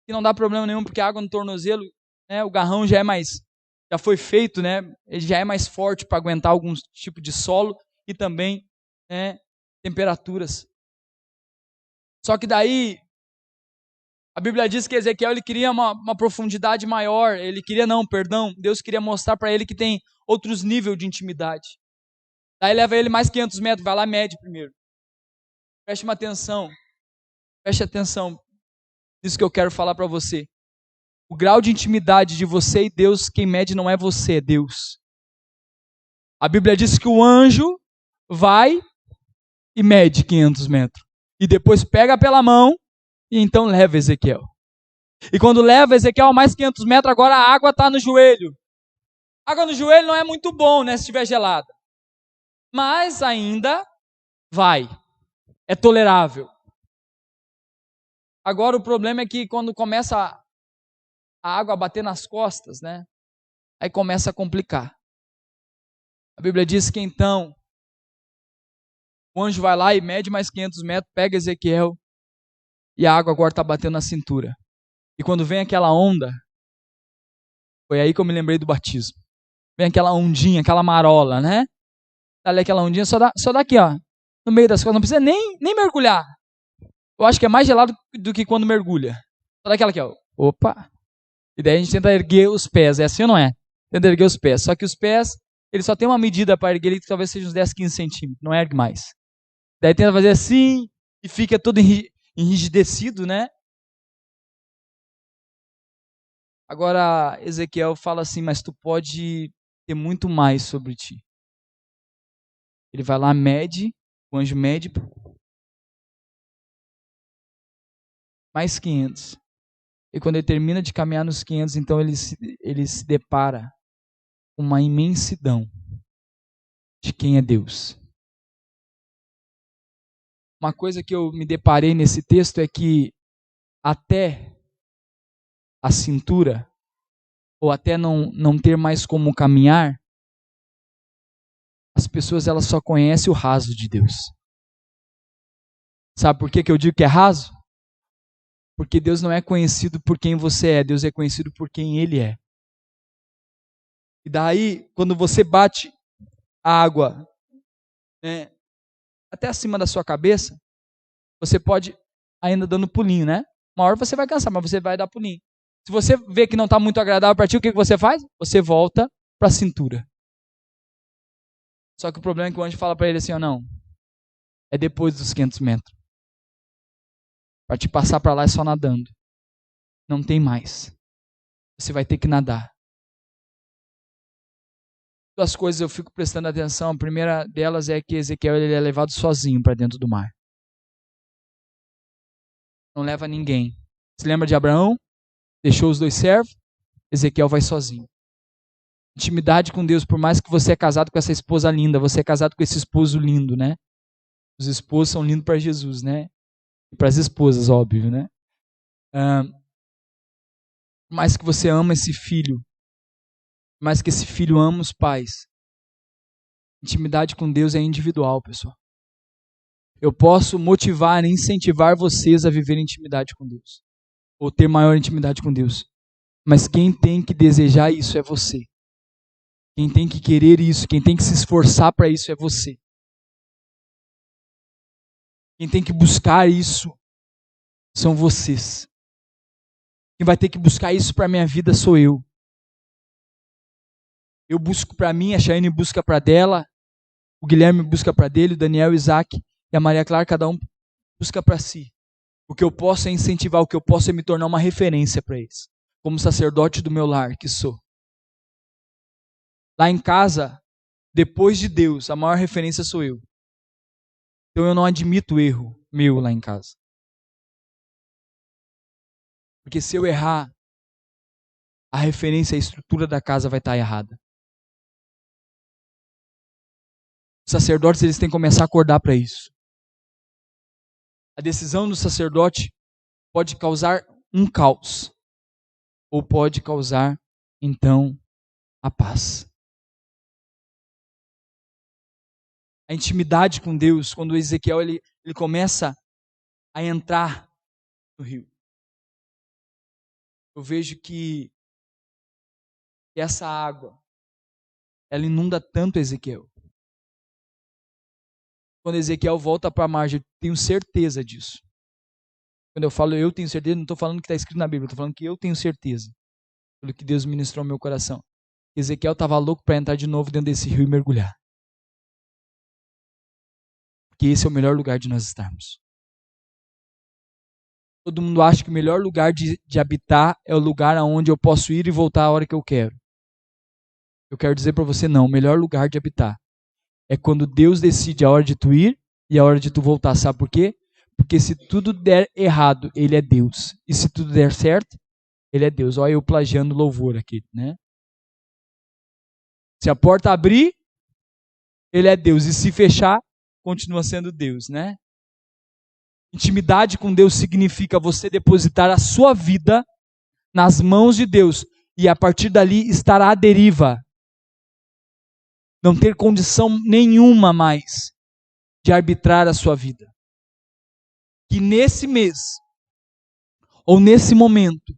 E não dá problema nenhum, porque a água no tornozelo, né, o garrão já foi feito, né, ele já é mais forte para aguentar algum tipo de solo e também, né, temperaturas. Só que daí, a Bíblia diz que Ezequiel ele queria uma profundidade maior, Deus queria mostrar para ele que tem outros níveis de intimidade. Daí leva ele mais 500 metros, vai lá, mede primeiro. Preste atenção nisso que eu quero falar para você. O grau de intimidade de você e Deus, quem mede não é você, é Deus. A Bíblia diz que o anjo vai e mede 500 metros. E depois pega pela mão e então leva Ezequiel. E quando leva Ezequiel mais 500 metros, agora a água está no joelho. Água no joelho não é muito bom, né, se estiver gelada. Mas ainda vai. É tolerável. Agora o problema é que quando começa a água a bater nas costas, né? Aí começa a complicar. A Bíblia diz que então o anjo vai lá e mede mais 500 metros, pega Ezequiel e a água agora está batendo na cintura. E quando vem aquela onda, foi aí que eu me lembrei do batismo. vem aquela ondinha, aquela marola, né? Ali aquela ondinha, só dá aqui, ó, no meio das coisas, não precisa nem mergulhar. Eu acho que é mais gelado do que quando mergulha. Só dá aquela aqui, ó, opa. E daí a gente tenta erguer os pés, é assim ou não é? Tenta erguer os pés, só que os pés, ele só tem uma medida para erguer, ele que talvez seja uns 10, 15 centímetros, não ergue mais. Daí tenta fazer assim, e fica todo enrijecido, né? Agora, Ezequiel fala assim, mas tu pode ter muito mais sobre ti. Ele vai lá, mede, o anjo mede, mais 500. E quando ele termina de caminhar nos 500, então ele se depara com uma imensidão de quem é Deus. Uma coisa que eu me deparei nesse texto é que até a cintura, ou até não ter mais como caminhar, as pessoas elas só conhecem o raso de Deus. Sabe por que eu digo que é raso? Porque Deus não é conhecido por quem você é, Deus é conhecido por quem Ele é. E daí, quando você bate a água, né, até acima da sua cabeça, você pode ainda dando pulinho, né? Uma hora você vai cansar, mas você vai dar pulinho. Se você vê que não está muito agradável para ti, o que você faz? Você volta para a cintura. Só que o problema é que o anjo fala para ele assim, ó, não, é depois dos 500 metros. Para te passar para lá é só nadando. Não tem mais. Você vai ter que nadar. Duas coisas eu fico prestando atenção. A primeira delas é que Ezequiel ele é levado sozinho para dentro do mar. Não leva ninguém. Se lembra de Abraão? Deixou os 2 servos. Ezequiel vai sozinho. Intimidade com Deus, por mais que você é casado com essa esposa linda, você é casado com esse esposo lindo, né? Os esposos são lindos para Jesus, né? E para as esposas, óbvio, né? Por mais que você ama esse filho, por mais que esse filho ama os pais, intimidade com Deus é individual, pessoal. Eu posso motivar e incentivar vocês a viver intimidade com Deus, ou ter maior intimidade com Deus. Mas quem tem que desejar isso é você. Quem tem que querer isso, quem tem que se esforçar para isso é você. Quem tem que buscar isso são vocês. Quem vai ter que buscar isso para a minha vida sou eu. Eu busco para mim, a Chayane busca para dela, o Guilherme busca para dele, o Daniel, o Isaac e a Maria Clara, cada um busca para si. O que eu posso é incentivar, o que eu posso é me tornar uma referência para eles. Como sacerdote do meu lar que sou. Lá em casa, depois de Deus, a maior referência sou eu. Então eu não admito erro meu lá em casa. Porque se eu errar, a referência, a estrutura da casa vai estar errada. Os sacerdotes eles têm que começar a acordar para isso. A decisão do sacerdote pode causar um caos. Ou pode causar, então, a paz. A intimidade com Deus, quando Ezequiel ele começa a entrar no rio. Eu vejo que essa água, ela inunda tanto Ezequiel. Quando Ezequiel volta para a margem, eu tenho certeza disso. Quando eu falo eu tenho certeza, não estou falando que está escrito na Bíblia, estou falando que eu tenho certeza. Pelo que Deus ministrou no meu coração. Ezequiel estava louco para entrar de novo dentro desse rio e mergulhar. Porque esse é o melhor lugar de nós estarmos. Todo mundo acha que o melhor lugar de habitar é o lugar aonde eu posso ir e voltar a hora que eu quero. Eu quero dizer para você, não, o melhor lugar de habitar é quando Deus decide a hora de tu ir e a hora de tu voltar. Sabe por quê? Porque se tudo der errado, Ele é Deus. E se tudo der certo, Ele é Deus. Olha eu plagiando louvor aqui, né? Se a porta abrir, Ele é Deus. E se fechar, continua sendo Deus, né? Intimidade com Deus significa você depositar a sua vida nas mãos de Deus e a partir dali estar à deriva. Não ter condição nenhuma mais de arbitrar a sua vida. Que nesse mês, ou nesse momento,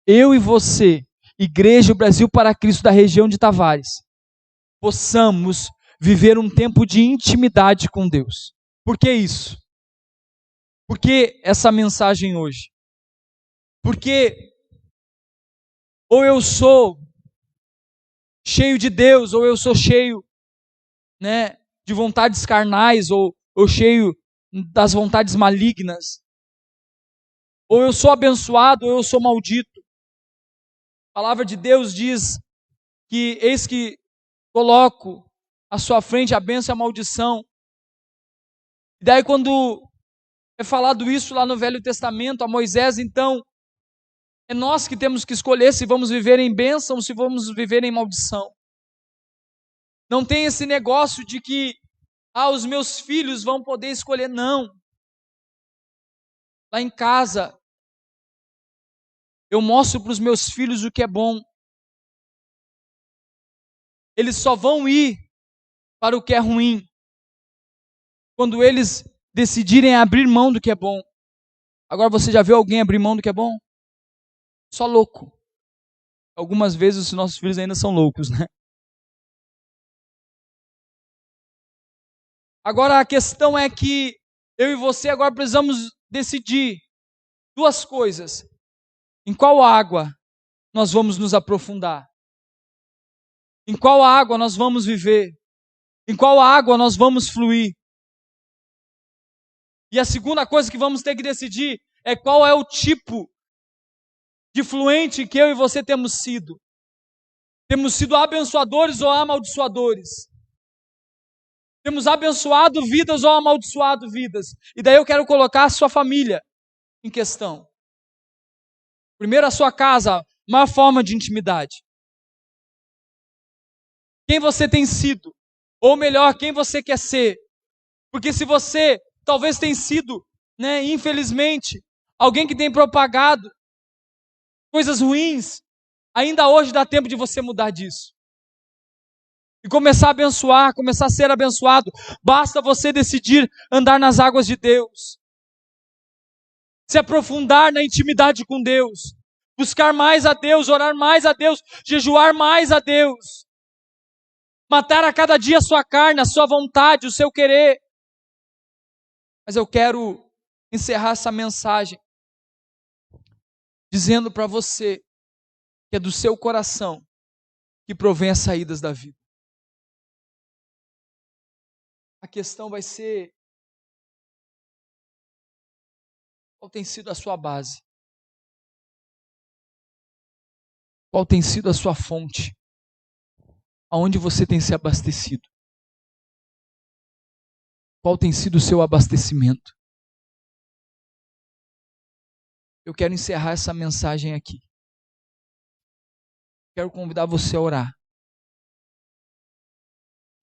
eu e você, Igreja Brasil para Cristo da região de Tavares, possamos viver um tempo de intimidade com Deus. Por que isso? Por que essa mensagem hoje? Porque ou eu sou cheio de Deus, ou eu sou cheio, de vontades carnais, ou cheio das vontades malignas. Ou eu sou abençoado, ou eu sou maldito. A palavra de Deus diz que eis que coloco à sua frente a bênção e a maldição. E daí quando é falado isso lá no Velho Testamento, a Moisés, então, é nós que temos que escolher se vamos viver em bênção ou se vamos viver em maldição. Não tem esse negócio de que, os meus filhos vão poder escolher, não. Lá em casa, eu mostro para os meus filhos o que é bom. Eles só vão ir para o que é ruim quando eles decidirem abrir mão do que é bom. Agora, você já viu alguém abrir mão do que é bom? Só louco. Algumas vezes os nossos filhos ainda são loucos, né? Agora a questão é que eu e você agora precisamos decidir duas coisas. Em qual água nós vamos nos aprofundar? Em qual água nós vamos viver? Em qual água nós vamos fluir? E a segunda coisa que vamos ter que decidir é qual é o tipo de fluente que eu e você temos sido. Temos sido abençoadores ou amaldiçoadores? Temos abençoado vidas ou amaldiçoado vidas? E daí eu quero colocar a sua família em questão. Primeiro a sua casa, maior forma de intimidade. Quem você tem sido? Ou melhor, quem você quer ser? Porque se você talvez tenha sido, infelizmente, alguém que tem propagado coisas ruins, ainda hoje dá tempo de você mudar disso. E começar a abençoar, começar a ser abençoado. Basta você decidir andar nas águas de Deus. Se aprofundar na intimidade com Deus. Buscar mais a Deus, orar mais a Deus, jejuar mais a Deus. Matar a cada dia a sua carne, a sua vontade, o seu querer. Mas eu quero encerrar essa mensagem dizendo para você que é do seu coração que provém as saídas da vida. A questão vai ser: qual tem sido a sua base? Qual tem sido a sua fonte? Aonde você tem se abastecido? Qual tem sido o seu abastecimento? Eu quero encerrar essa mensagem aqui. Quero convidar você a orar.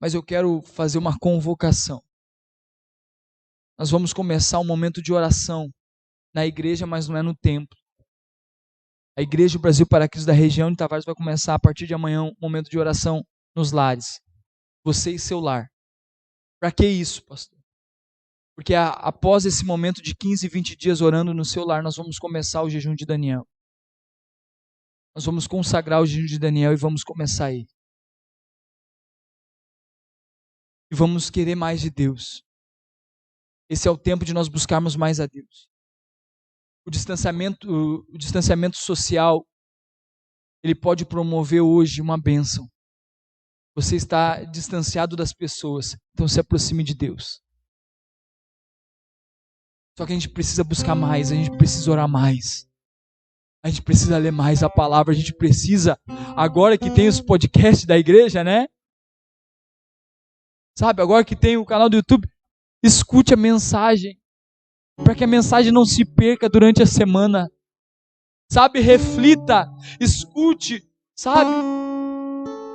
Mas eu quero fazer uma convocação. Nós vamos começar um momento de oração na igreja, mas não é no templo. A Igreja Brasil para Cristo da região de Tavares vai começar a partir de amanhã um momento de oração nos lares. Você e seu lar. Para que isso, pastor? Porque após esse momento de 15, 20 dias orando no seu lar, nós vamos começar o jejum de Daniel. Nós vamos consagrar o jejum de Daniel e vamos começar aí. E vamos querer mais de Deus. Esse é o tempo de nós buscarmos mais a Deus. O distanciamento social, ele pode promover hoje uma bênção. Você está distanciado das pessoas, então se aproxime de Deus. Só que a gente precisa buscar mais, a gente precisa orar mais. A gente precisa ler mais a palavra, a gente precisa, agora que tem os podcasts da igreja, Sabe, agora que tem o canal do YouTube, escute a mensagem, para que a mensagem não se perca durante a semana. Sabe, reflita, escute, sabe?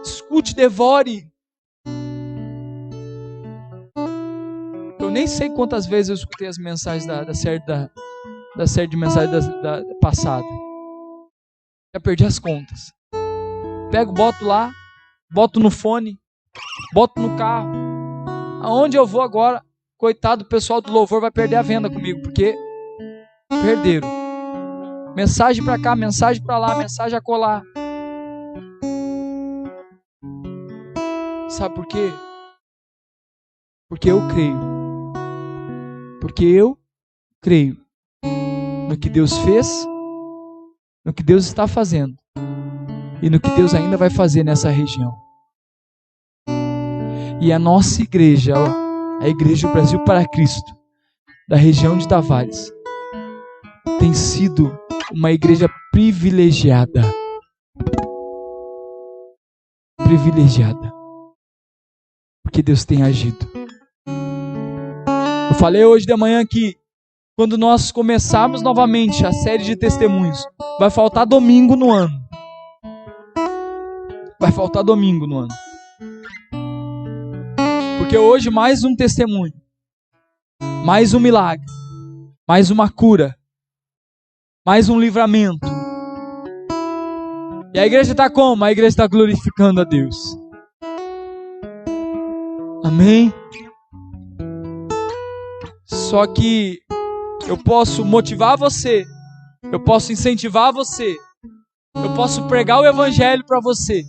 Escute, devore. Eu nem sei quantas vezes eu escutei as mensagens da série de mensagens da passada. Já perdi as contas. Pego, boto lá, boto no fone, boto no carro. Aonde eu vou agora, coitado, o pessoal do louvor vai perder a venda comigo, porque perderam. Mensagem para cá, mensagem para lá, mensagem a colar. Sabe por quê? Porque eu creio. Porque eu creio no que Deus fez, no que Deus está fazendo e no que Deus ainda vai fazer nessa região. E a nossa igreja, a Igreja Brasil para Cristo, da região de Tavares, tem sido uma igreja privilegiada. Privilegiada. Porque Deus tem agido. Eu falei hoje de manhã que quando nós começarmos novamente a série de testemunhos, vai faltar domingo no ano. Vai faltar domingo no ano. Porque hoje mais um testemunho, mais um milagre, mais uma cura, mais um livramento. E a igreja está como? A igreja está glorificando a Deus. Amém? Só que eu posso motivar você, eu posso incentivar você, eu posso pregar o evangelho para você.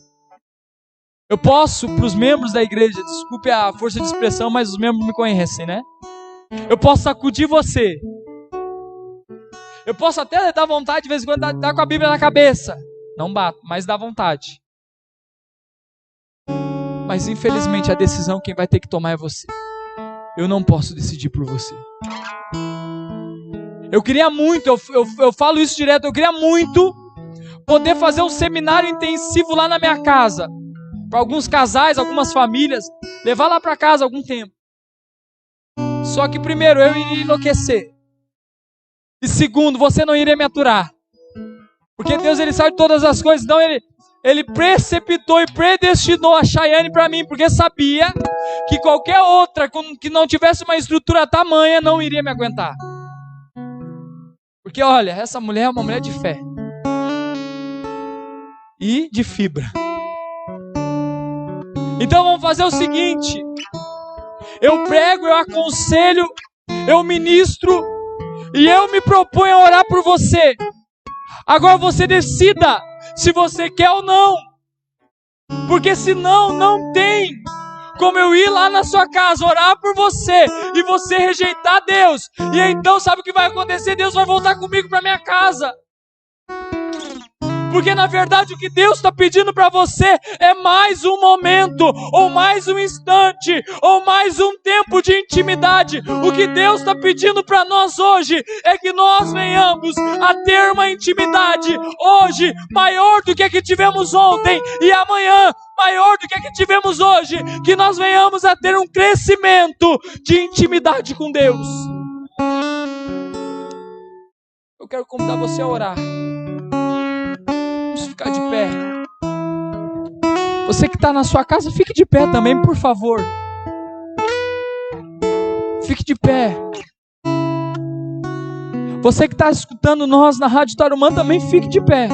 Eu posso, para os membros da igreja, desculpe a força de expressão, mas os membros me conhecem, né? Eu posso sacudir você. Eu posso até dar vontade de vez em quando dar com a Bíblia na cabeça. Não bato, mas dá vontade. Mas infelizmente a decisão quem vai ter que tomar é você. Eu não posso decidir por você. Eu queria muito, eu falo isso direto, eu queria muito poder fazer um seminário intensivo lá na minha casa. Para alguns casais, algumas famílias, levar lá para casa algum tempo. Só que primeiro, eu iria enlouquecer. E segundo, você não iria me aturar. Porque Deus, Ele sabe de todas as coisas. Então Ele preceptou e predestinou a Chayane para mim. Porque sabia que qualquer outra que não tivesse uma estrutura tamanha não iria me aguentar. Porque olha, essa mulher é uma mulher de fé. E de fibra. Então vamos fazer o seguinte. Eu prego, eu aconselho, eu ministro e eu me proponho a orar por você. Agora você decida se você quer ou não. Porque senão não tem como eu ir lá na sua casa, orar por você e você rejeitar Deus. E então sabe o que vai acontecer? Deus vai voltar comigo para minha casa. Porque na verdade o que Deus está pedindo para você é mais um momento, ou mais um instante, ou mais um tempo de intimidade. O que Deus está pedindo para nós hoje é que nós venhamos a ter uma intimidade hoje maior do que a que tivemos ontem e amanhã maior do que a que tivemos hoje. Que nós venhamos a ter um crescimento de intimidade com Deus. Eu quero convidar você a orar. Vamos ficar de pé. Você que está na sua casa, fique de pé também, por favor. Fique de pé. Você que está escutando nós na Rádio Tarumã, também fique de pé.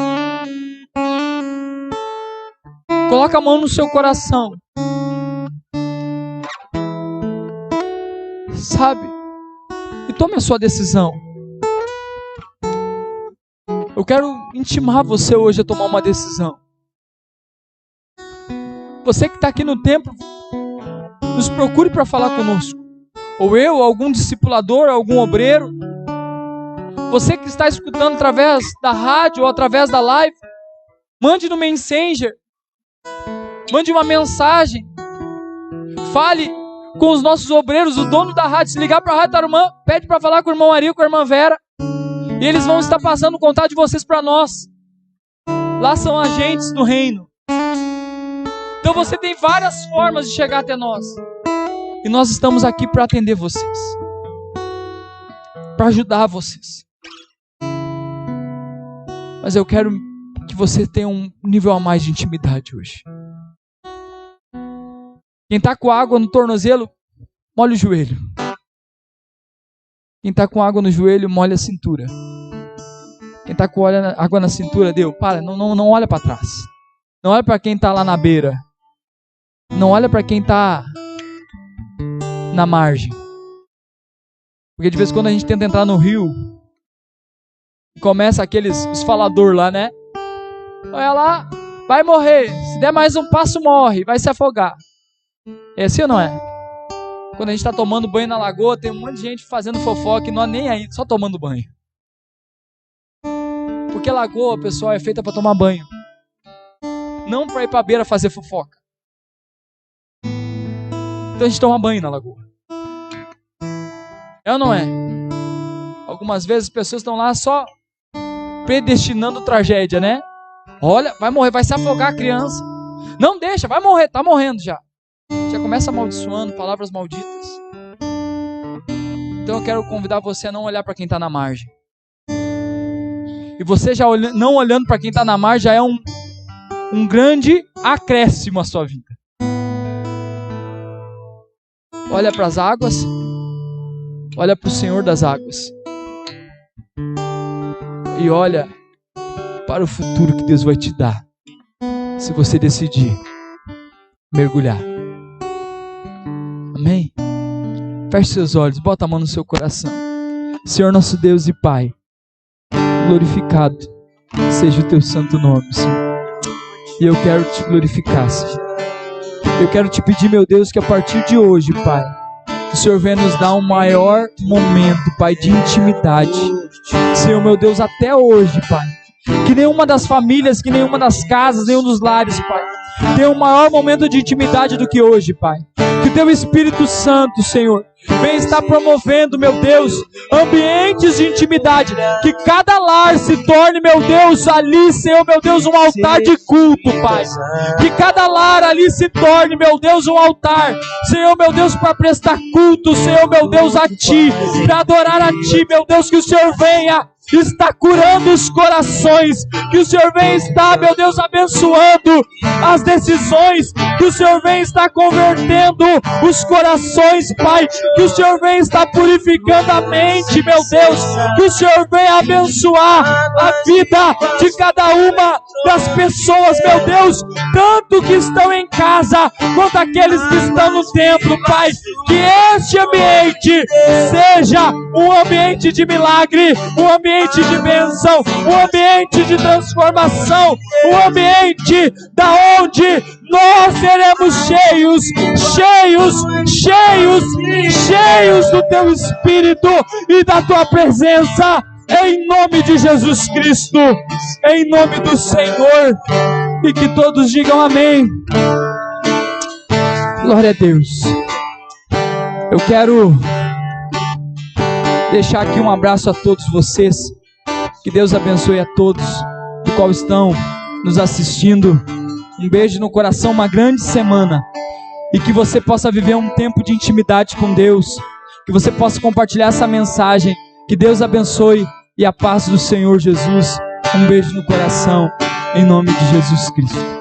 Coloca a mão no seu coração. Sabe? E tome a sua decisão. Eu quero intimar você hoje a tomar uma decisão. Você que está aqui no templo, nos procure para falar conosco. Ou eu, algum discipulador, algum obreiro. Você que está escutando através da rádio ou através da live, mande no Messenger. Mande uma mensagem. Fale com os nossos obreiros, o dono da rádio. Se ligar para a Rádio Tarumã, pede para falar com o irmão Ari, com a irmã Vera. E eles vão estar passando o contato de vocês para nós. Lá são agentes do reino. Então você tem várias formas de chegar até nós. E nós estamos aqui para atender vocês. Para ajudar vocês. Mas eu quero que você tenha um nível a mais de intimidade hoje. Quem está com água no tornozelo, molha o joelho. Quem está com água no joelho, molha a cintura. Quem está com água na cintura, para, não olha para trás. Não olha para quem está lá na beira. Não olha para quem está na margem. Porque de vez em quando a gente tenta entrar no rio, começa os falador lá, né? Olha lá, vai morrer. Se der mais um passo, morre, vai se afogar. É assim ou não é? Quando a gente está tomando banho na lagoa, tem um monte de gente fazendo fofoca e não é nem aí, só tomando banho. Porque lagoa, pessoal, é feita para tomar banho. Não para ir para a beira fazer fofoca. Então a gente toma banho na lagoa. É ou não é? Algumas vezes as pessoas estão lá só predestinando tragédia, né? Olha, vai morrer, vai se afogar a criança. Não deixa, vai morrer, tá morrendo já. Já começa amaldiçoando, palavras malditas. Então eu quero convidar você a não olhar para quem está na margem. E você já não olhando para quem está na margem já é um grande acréscimo à sua vida. Olha para as águas. Olha para o Senhor das águas. E olha para o futuro que Deus vai te dar, se você decidir mergulhar. Amém? Feche seus olhos, bota a mão no seu coração. Senhor nosso Deus e Pai, glorificado seja o teu santo nome, Senhor. E eu quero te glorificar, Senhor. Eu quero te pedir, meu Deus, que a partir de hoje, Pai, o Senhor venha nos dar um maior momento, Pai, de intimidade. Senhor, meu Deus, até hoje, Pai, que nenhuma das famílias, que nenhuma das casas, nenhum dos lares, Pai, tenha um maior momento de intimidade do que hoje, Pai. Que o teu Espírito Santo, Senhor, venha estar promovendo, meu Deus, ambientes de intimidade. Que cada lar se torne, meu Deus, ali, Senhor, meu Deus, um altar de culto, Pai. Que cada lar ali se torne, meu Deus, um altar, Senhor, meu Deus, para prestar culto, Senhor, meu Deus, a Ti, para adorar a Ti, meu Deus, que o Senhor venha está curando os corações, que o Senhor vem estar, meu Deus, abençoando as decisões, que o Senhor vem estar convertendo os corações, Pai, que o Senhor vem estar purificando a mente, meu Deus, que o Senhor vem abençoar a vida de cada uma das pessoas, meu Deus, tanto que estão em casa, quanto aqueles que estão no templo, Pai, que este ambiente seja um ambiente de milagre, um ambiente de bênção, um ambiente de transformação, um ambiente da onde nós seremos cheios do Teu Espírito e da Tua presença, em nome de Jesus Cristo, em nome do Senhor, e que todos digam amém. Glória a Deus. Eu quero deixar aqui um abraço a todos vocês. Que Deus abençoe a todos que qual estão nos assistindo. Um beijo no coração, uma grande semana. E que você possa viver um tempo de intimidade com Deus. Que você possa compartilhar essa mensagem. Que Deus abençoe e a paz do Senhor Jesus. Um beijo no coração, em nome de Jesus Cristo.